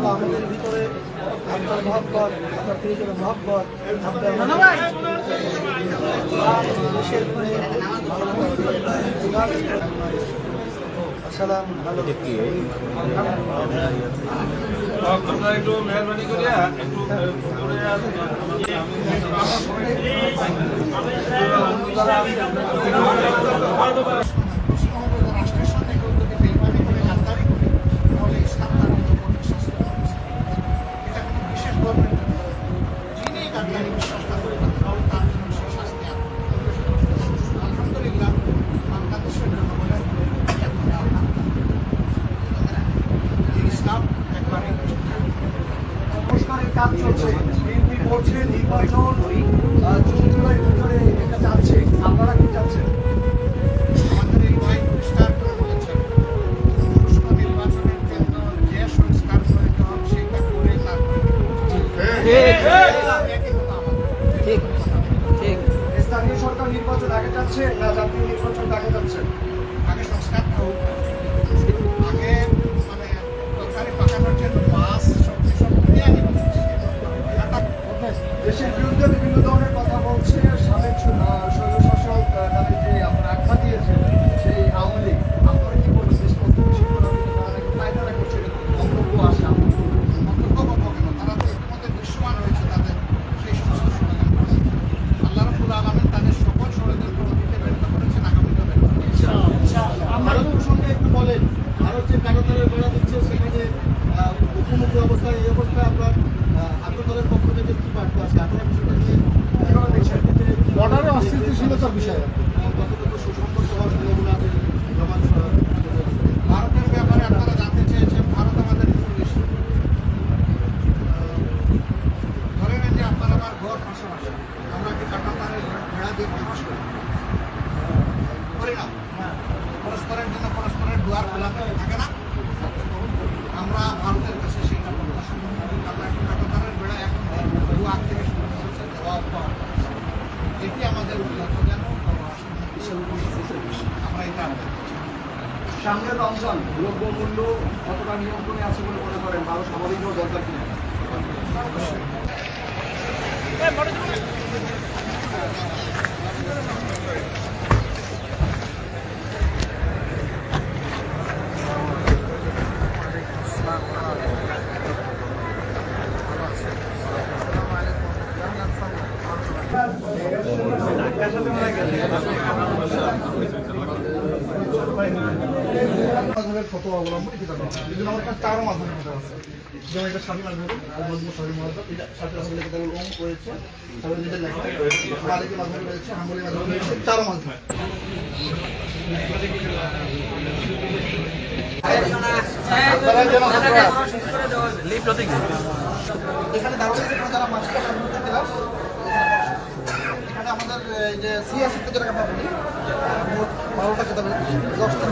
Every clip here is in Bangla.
আল্লাহ আমাদের ভিতরে আপনার মহব্বত, আপনার প্রিয়জনের মহব্বত, আপনার দেশের উপরে আসসালাম ভালো দেখি আপনারা একটু মেহরবানি করিয়া একটু রাষ্ট্রের সাথে বেইমানি করে গাদ্দারি করে তাহলে ইসলাম তার মতো করতে শাস্তি পাবে। এটা কোনো বিশেষ গভর্নমেন্টের নয়। যিনি গাদ্দারি বিশ্বাস না করে তাহলে তার জন্য সে শাস্তি আসবে। আলহামদুলিল্লাহ বাংলাদেশের জনগণের ইসলাম একবারে সংস্কারের কাজ চলছে। বিএনপি বলছে নির্বাচন জুন জুলাইয়ের ভিতরে এটা যাচ্ছে। আপনারা কি চাচ্ছেন? আমাদের এই ভাই পরিষ্কার করে বলেছেন সুষ্ঠু নির্বাচনের জন্য যে সংস্কার প্রয়োজন সেটা করে স্থানীয় সরকার নির্বাচন আগে যাচ্ছে না জাতীয় নির্বাচন আগে যাচ্ছে? আগে সংস্কারটা হোক, আগে মানে সরকারি পাঠানোর জন্য বাস শক্তি সব নিয়ে আগে দেশের বিরুদ্ধে বিভিন্ন ধরনের কথা বলছে। সাবেক স্বৈরশাসক তাদের যে আপনার আখ্যা দিয়েছে সেই আওয়ামী লীগ, আপনারা কি বলবেন? দেশ ফায়দারা করছে মন্তব্য আসে, মন্তব্য করবো কেন? তারা তো ইতিমধ্যে দৃশ্যমান হয়েছে তাদের সেই সমস্ত ষড়যন্ত্র। আল্লাহ রাব্বুল আলামিন তাদের সকল ষড়যন্ত্র অতীতে ব্যর্থ করেছেন, আগামীতেও ব্যর্থ করেছেন। ভারত প্রসঙ্গে একটু বলেন, ভারত যে কারাগারে বেড়া দিচ্ছে সেখানে মুখোমুখি অবস্থায় এই অবস্থায় আপনার আন্দোলনের পক্ষ থেকে কি বার্তা আছে? আপনারা বিষয়টা নিয়ে দেখছেন বর্ডারে অস্থিতিশীলতার বিষয়ে যতটুকু সুসম্পর্ক হওয়ার সম্ভাবনা আছে জমান ভারতের ব্যাপারে আপনারা জানতে চেয়েছেন। ভারত আমাদের প্রতিবেশী। ধরে নেন যে আপনার আমার ঘর পাশাপাশি, আমরা কি কাটাতারের ভেড়া দিয়ে বসবাস করি না? পরস্পরের জন্য পরস্পরের দুয়ার খোলা থাকে না? আমরা ভারতের কাছে সেটা প্রত্যাশা করি। আমরা এখন কাটাতারের বেড়া এখন দুয়ার থেকে শুরু করেছে দেওয়া পাওয়া, এটি আমাদের উল্লেখ যেন আমরা এটা সামনে রমজান, দ্রব্যমূল্য কতটা নিয়ন্ত্রণে আছে বলে মনে করেন? ভালো সামরিকও দরকার কিনা? কত অবলম্বন আমার কাছে চারও মাধ্যমে কথা আছে, যেমন এটা স্বামী মাধ্যমে স্বামী মহাত্মা এটা সাথে ওম রয়েছে, তারপরে যেটা লেখা মালিকের মাধ্যমে রয়েছে, হাম্বলির মাধ্যমে রয়েছে, চারও মাধ্যমে। এখানে যারা মাছটা এখানে আমাদের যে সিএসি যেটা আমরা বলি মোট 12টা খেতে হবে, 10টা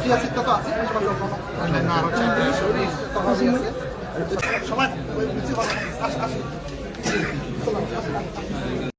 সিএসিটা তো আছে না হচ্ছে সবাই